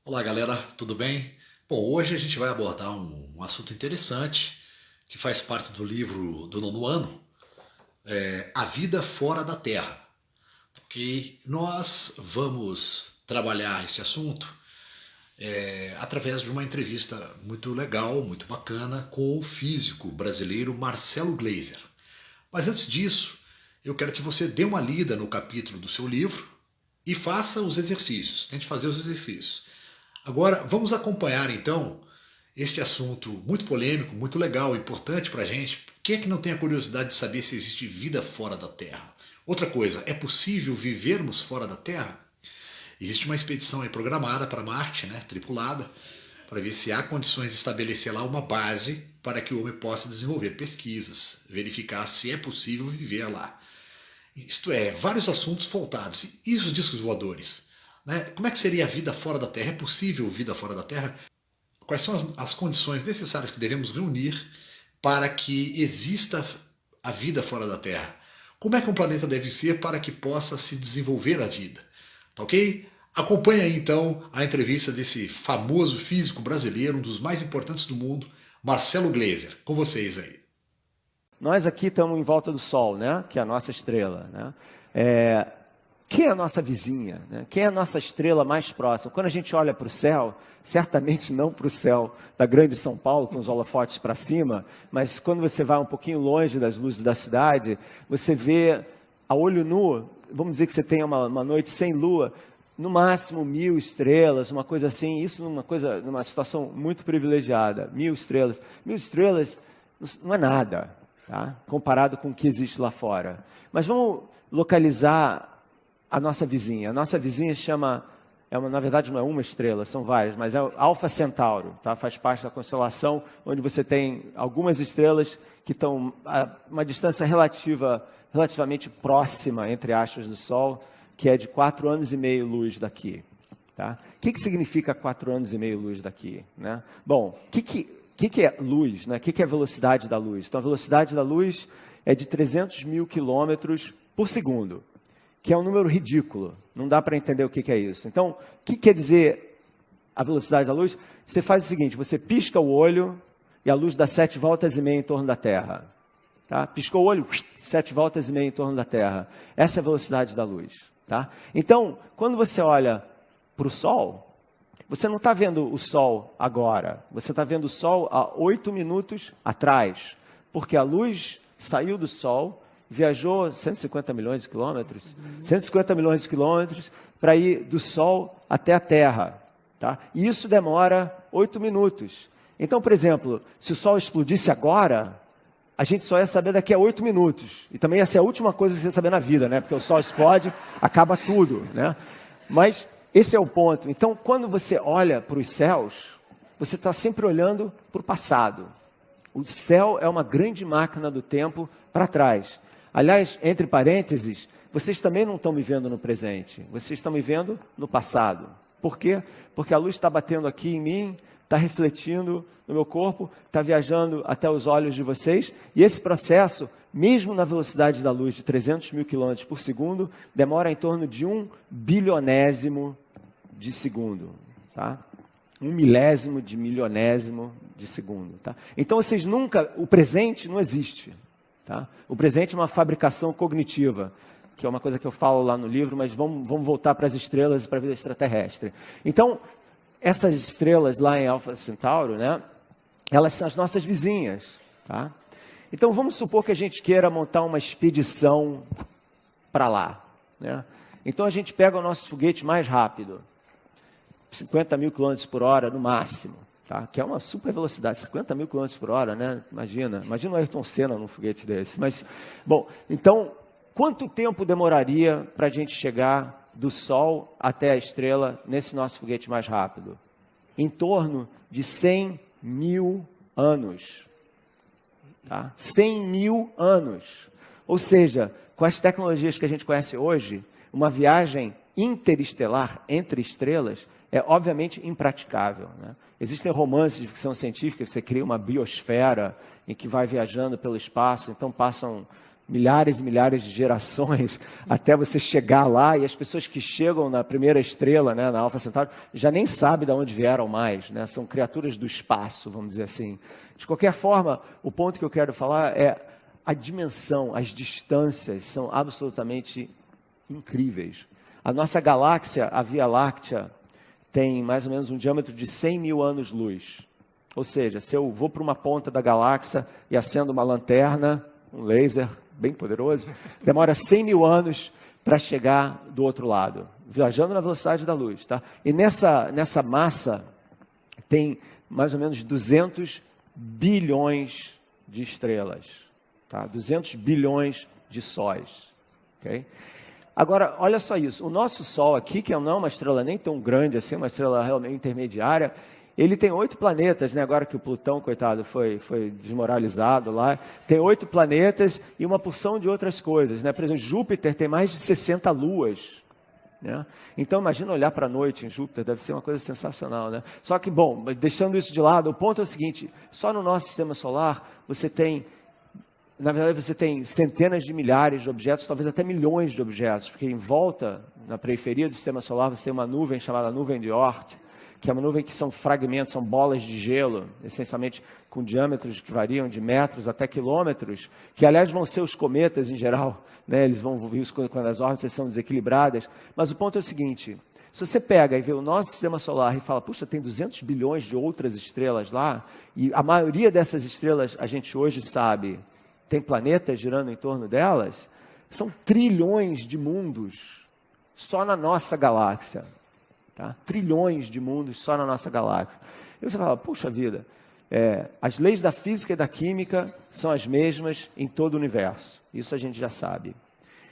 Olá, galera, tudo bem? Bom, hoje a gente vai abordar um assunto interessante que faz parte do livro do nono ano, A Vida Fora da Terra. Ok? Nós vamos trabalhar este assunto através de uma entrevista muito legal, muito bacana, com o físico brasileiro Marcelo Gleiser. Mas antes disso, eu quero que você dê uma lida no capítulo do seu livro e faça os exercícios, tente fazer os exercícios. Agora, vamos acompanhar então este assunto muito polêmico, muito legal, importante para a gente. Quem é que não tem a curiosidade de saber se existe vida fora da Terra? Outra coisa, é possível vivermos fora da Terra? Existe uma expedição aí programada para Marte, né, tripulada, para ver se há condições de estabelecer lá uma base para que o homem possa desenvolver pesquisas, verificar se é possível viver lá. Isto é, vários assuntos voltados. E os discos voadores? Né? Como é que seria a vida fora da Terra? É possível vida fora da Terra? Quais são as condições necessárias que devemos reunir para que exista a vida fora da Terra? Como é que um planeta deve ser para que possa se desenvolver a vida? Tá ok? Acompanhe aí então a entrevista desse famoso físico brasileiro, um dos mais importantes do mundo, Marcelo Gleiser. Com vocês aí. Nós aqui estamos em volta do Sol, né? Que é a nossa estrela, né? Quem é a nossa vizinha? Né? Quem é a nossa estrela mais próxima? Quando a gente olha para o céu, certamente não para o céu da grande São Paulo, com os holofotes para cima, mas quando você vai um pouquinho longe das luzes da cidade, você vê a olho nu, vamos dizer que você tenha uma noite sem lua, no máximo 1000 estrelas, uma coisa assim, isso numa situação muito privilegiada, 1000 estrelas. 1000 estrelas não é nada, tá? Comparado com o que existe lá fora. Mas vamos localizar a nossa vizinha. A nossa vizinha na verdade não é uma estrela, são várias, mas é o Alfa Centauro, tá? Faz parte da constelação, onde você tem algumas estrelas que estão a uma distância relativamente próxima entre astros do Sol, que é de 4,5 anos luz daqui. Tá? O que significa 4,5 anos luz daqui? Né? Bom, o que é luz? Né? O que é a velocidade da luz? Então, a velocidade da luz é de 300 mil quilômetros por segundo, que é um número ridículo. Não dá para entender o que é isso. Então, o que quer dizer a velocidade da luz? Você faz o seguinte, você pisca o olho e a luz dá 7 voltas e meia em torno da Terra. Tá? Piscou o olho, 7 voltas e meia em torno da Terra. Essa é a velocidade da luz. Tá? Então, quando você olha para o Sol, você não está vendo o Sol agora. Você está vendo o Sol há 8 minutos atrás. Porque a luz saiu do Sol, viajou 150 milhões de quilômetros, 150 milhões de quilômetros para ir do Sol até a Terra. Tá? E isso demora 8 minutos. Então, por exemplo, se o Sol explodisse agora, a gente só ia saber daqui a 8 minutos. E também ia ser a última coisa que você ia saber na vida, né? Porque o Sol explode, acaba tudo, né? Mas esse é o ponto. Então, quando você olha para os céus, você está sempre olhando para o passado. O céu é uma grande máquina do tempo para trás. Aliás, entre parênteses, vocês também não estão me vendo no presente. Vocês estão me vendo no passado. Por quê? Porque a luz está batendo aqui em mim, está refletindo no meu corpo, está viajando até os olhos de vocês, e esse processo, mesmo na velocidade da luz de 300 mil quilômetros por segundo, demora em torno de 1 bilionésimo de segundo, tá? 1 milésimo de milionésimo de segundo, tá? Então, o presente não existe, tá? O presente é uma fabricação cognitiva, que é uma coisa que eu falo lá no livro, mas vamos voltar para as estrelas e para a vida extraterrestre. Então, essas estrelas lá em Alfa Centauro, né, elas são as nossas vizinhas. Tá? Então, vamos supor que a gente queira montar uma expedição para lá. Né? Então, a gente pega o nosso foguete mais rápido, 50 mil quilômetros por hora no máximo, tá? Que é uma super velocidade, 50 mil quilômetros por hora, né? Imagina o Ayrton Senna num foguete desse. Mas, bom, então, quanto tempo demoraria para a gente chegar do Sol até a estrela nesse nosso foguete mais rápido? Em torno de 100 mil anos. Tá? 100 mil anos. Ou seja, com as tecnologias que a gente conhece hoje, uma viagem interestelar entre estrelas é obviamente impraticável. Né? Existem romances de ficção científica, você cria uma biosfera em que vai viajando pelo espaço, então passam milhares e milhares de gerações até você chegar lá, e as pessoas que chegam na primeira estrela, né, na Alfa Centauri, já nem sabem de onde vieram mais, né, são criaturas do espaço, vamos dizer assim. De qualquer forma, o ponto que eu quero falar é a dimensão, as distâncias são absolutamente incríveis. A nossa galáxia, a Via Láctea, tem mais ou menos um diâmetro de 100 mil anos-luz. Ou seja, se eu vou para uma ponta da galáxia e acendo uma lanterna, um laser bem poderoso, demora 100 mil anos para chegar do outro lado, viajando na velocidade da luz. Tá? E nessa massa tem mais ou menos 200 bilhões de estrelas. Tá? 200 bilhões de sóis. Okay? Agora, olha só isso. O nosso Sol aqui, que não é uma estrela nem tão grande assim, uma estrela realmente intermediária, ele tem 8 planetas, né? Agora que o Plutão, coitado, foi desmoralizado lá. Tem 8 planetas e uma porção de outras coisas, né? Por exemplo, Júpiter tem mais de 60 luas. Né? Então, imagina olhar para a noite em Júpiter, deve ser uma coisa sensacional. Né? Só que, bom, deixando isso de lado, o ponto é o seguinte, só no nosso sistema solar você tem, na verdade, você tem centenas de milhares de objetos, talvez até milhões de objetos, porque em volta, na periferia do sistema solar, você tem uma nuvem chamada nuvem de Oort, que é uma nuvem que são fragmentos, são bolas de gelo, essencialmente com diâmetros que variam de metros até quilômetros, que aliás vão ser os cometas em geral, né? Eles vão vir quando as órbitas são desequilibradas, mas o ponto é o seguinte, se você pega e vê o nosso sistema solar e fala, puxa, tem 200 bilhões de outras estrelas lá, e a maioria dessas estrelas, a gente hoje sabe, tem planetas girando em torno delas, são trilhões de mundos só na nossa galáxia. Tá? Trilhões de mundos só na nossa galáxia. E você fala, puxa vida, as leis da física e da química são as mesmas em todo o universo. Isso a gente já sabe.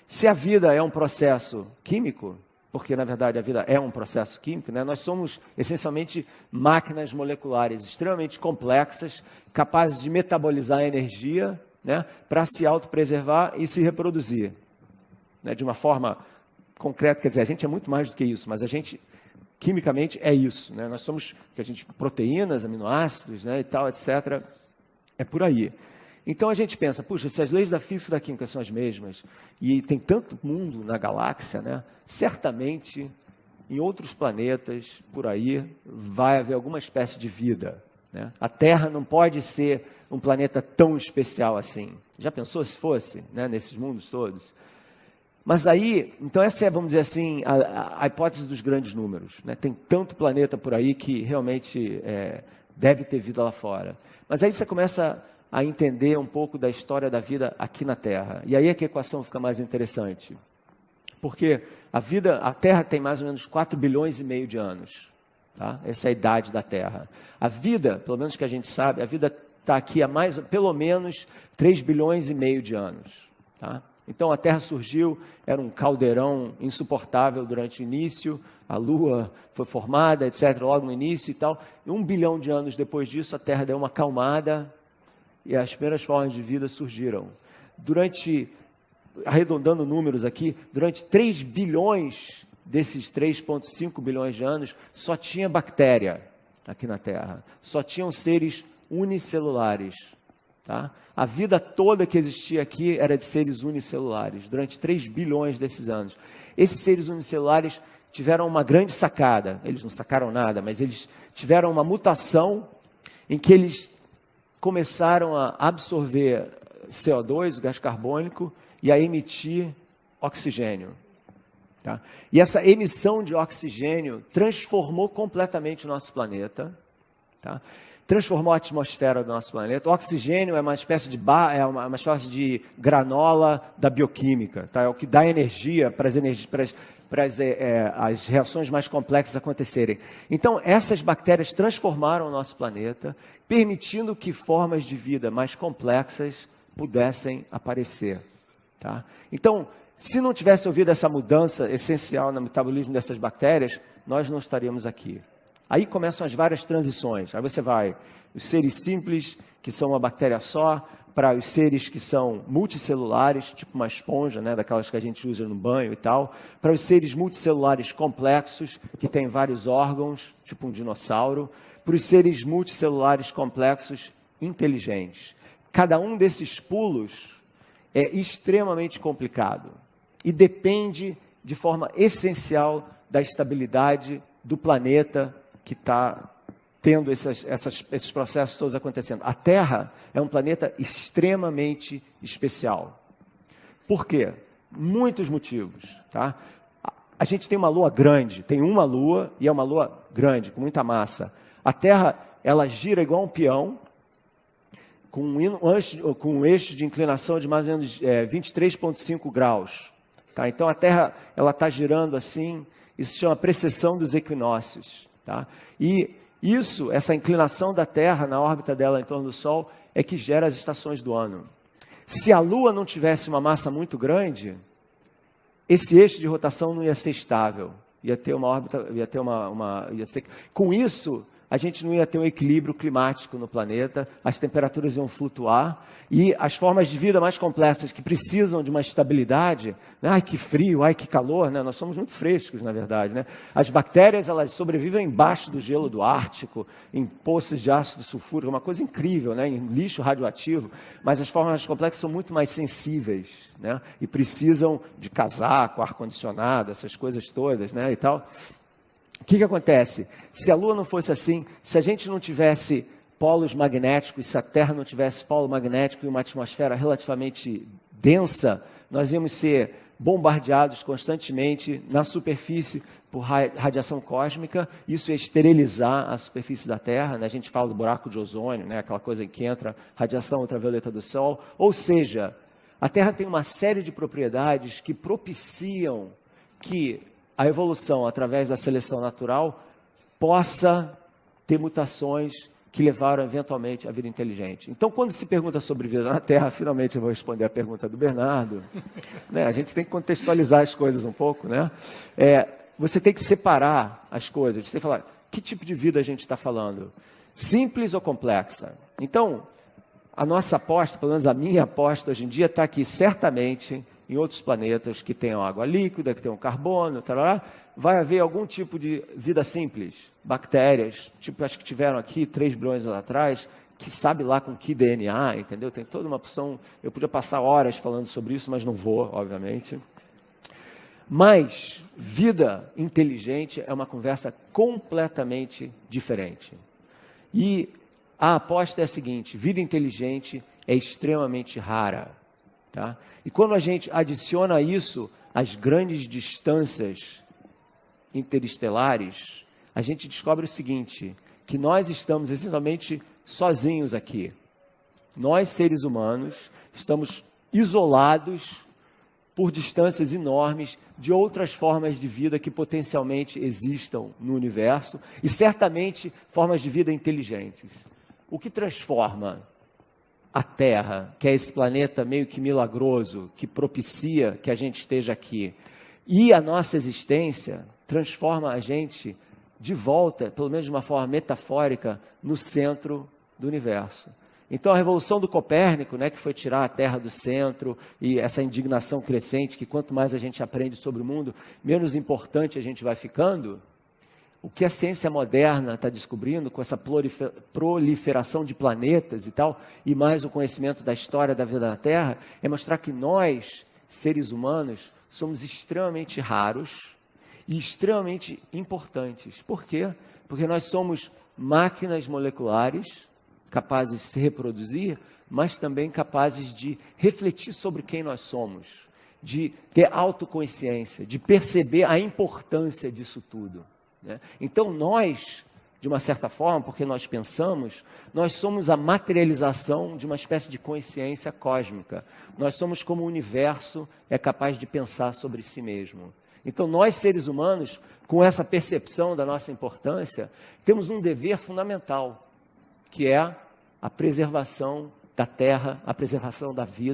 Se a vida é um processo químico, porque na verdade a vida é um processo químico, né? Nós somos essencialmente máquinas moleculares extremamente complexas, capazes de metabolizar a energia, né, para se autopreservar e se reproduzir. Né? De uma forma concreta, quer dizer, a gente é muito mais do que isso, mas a gente quimicamente é isso, né? Nós somos proteínas, aminoácidos, né, e tal, etc. É por aí. Então a gente pensa, puxa, se as leis da física e da química são as mesmas, e tem tanto mundo na galáxia, né, certamente em outros planetas, por aí, vai haver alguma espécie de vida. Né? A Terra não pode ser um planeta tão especial assim. Já pensou se fosse, né, nesses mundos todos? Mas aí, então essa é, vamos dizer assim, a hipótese dos grandes números. Né? Tem tanto planeta por aí que realmente deve ter vida lá fora. Mas aí você começa a entender um pouco da história da vida aqui na Terra. E aí é que a equação fica mais interessante. Porque a Terra tem mais ou menos 4 bilhões e meio de anos. Tá? Essa é a idade da Terra. A vida, pelo menos que a gente sabe, a vida está aqui há pelo menos 3 bilhões e meio de anos. Tá? Então a Terra surgiu, era um caldeirão insuportável durante o início, a Lua foi formada, etc., logo no início e tal. E 1 bilhão de anos depois disso, a Terra deu uma acalmada e as primeiras formas de vida surgiram. Arredondando números aqui, durante 3 bilhões desses 3,5 bilhões de anos, só tinha bactéria aqui na Terra, só tinham seres unicelulares. Tá? A vida toda que existia aqui era de seres unicelulares, durante 3 bilhões desses anos. Esses seres unicelulares tiveram uma grande sacada, eles não sacaram nada, mas eles tiveram uma mutação em que eles começaram a absorver CO2, o gás carbônico, e a emitir oxigênio. Tá? E essa emissão de oxigênio transformou completamente o nosso planeta, tá? Transformou a atmosfera do nosso planeta. O oxigênio é uma espécie de granola da bioquímica, tá? É o que dá energia para as reações mais complexas acontecerem. Então, essas bactérias transformaram o nosso planeta, permitindo que formas de vida mais complexas pudessem aparecer. Tá? Então, se não tivesse havido essa mudança essencial no metabolismo dessas bactérias, nós não estaríamos aqui. Aí começam as várias transições. Aí você vai, os seres simples, que são uma bactéria só, para os seres que são multicelulares, tipo uma esponja, né, daquelas que a gente usa no banho e tal, para os seres multicelulares complexos, que têm vários órgãos, tipo um dinossauro, para os seres multicelulares complexos inteligentes. Cada um desses pulos, é extremamente complicado e depende de forma essencial da estabilidade do planeta que está tendo esses processos todos acontecendo. A Terra é um planeta extremamente especial. Por quê? Muitos motivos. Tá? A gente tem uma Lua grande, tem uma Lua e é uma Lua grande, com muita massa. A Terra, ela gira igual um peão, com um eixo de inclinação de mais ou menos 23,5 graus. Tá? Então a Terra está girando assim, isso se chama precessão dos equinócios. Tá? E essa inclinação da Terra na órbita dela em torno do Sol, é que gera as estações do ano. Se a Lua não tivesse uma massa muito grande, esse eixo de rotação não ia ser estável. Ia ter uma órbita, com isso, a gente não ia ter um equilíbrio climático no planeta, as temperaturas iam flutuar e as formas de vida mais complexas que precisam de uma estabilidade, né? Ai que frio, ai que calor, né? Nós somos muito frescos, na verdade, né? As bactérias, elas sobrevivem embaixo do gelo do Ártico, em poços de ácido sulfúrico, é uma coisa incrível, né? Em lixo radioativo, mas as formas mais complexas são muito mais sensíveis, né? E precisam de casaco, ar-condicionado, essas coisas todas, né? E tal. O que acontece? Se a Lua não fosse assim, se a gente não tivesse polos magnéticos, se a Terra não tivesse polo magnético e uma atmosfera relativamente densa, nós íamos ser bombardeados constantemente na superfície por radiação cósmica. Isso ia esterilizar a superfície da Terra, né? A gente fala do buraco de ozônio, né? Aquela coisa em que entra radiação ultravioleta do Sol. Ou seja, a Terra tem uma série de propriedades que propiciam que a evolução, através da seleção natural, possa ter mutações que levaram, eventualmente, à vida inteligente. Então, quando se pergunta sobre vida na Terra, finalmente eu vou responder a pergunta do Bernardo. Né? A gente tem que contextualizar as coisas um pouco. Né? Você tem que separar as coisas. Você tem que falar, que tipo de vida a gente está falando? Simples ou complexa? Então, a nossa aposta, pelo menos a minha aposta hoje em dia, está aqui certamente em outros planetas que tenham água líquida, que tenham carbono, tarará, vai haver algum tipo de vida simples, bactérias, tipo acho que tiveram aqui 3 bilhões atrás, que sabe lá com que DNA, entendeu? Tem toda uma opção, eu podia passar horas falando sobre isso, mas não vou, obviamente. Mas vida inteligente é uma conversa completamente diferente. E a aposta é a seguinte, vida inteligente é extremamente rara. Tá? E quando a gente adiciona isso às grandes distâncias interestelares, a gente descobre o seguinte, que nós estamos essencialmente sozinhos aqui. Nós, seres humanos, estamos isolados por distâncias enormes de outras formas de vida que potencialmente existam no universo e certamente formas de vida inteligentes. O que transforma a Terra, que é esse planeta meio que milagroso, que propicia que a gente esteja aqui, e a nossa existência, transforma a gente de volta, pelo menos de uma forma metafórica, no centro do universo. Então a revolução do Copérnico, né, que foi tirar a Terra do centro, e essa indignação crescente, que quanto mais a gente aprende sobre o mundo, menos importante a gente vai ficando. O que a ciência moderna está descobrindo com essa proliferação de planetas e tal, e mais o conhecimento da história da vida na Terra, é mostrar que nós, seres humanos, somos extremamente raros e extremamente importantes. Por quê? Porque nós somos máquinas moleculares, capazes de se reproduzir, mas também capazes de refletir sobre quem nós somos, de ter autoconsciência, de perceber a importância disso tudo. Né? Então nós, de uma certa forma, porque nós pensamos, nós somos a materialização de uma espécie de consciência cósmica. Nós somos como o universo é capaz de pensar sobre si mesmo. Então nós, seres humanos, com essa percepção da nossa importância, temos um dever fundamental, que é a preservação da Terra, a preservação da vida,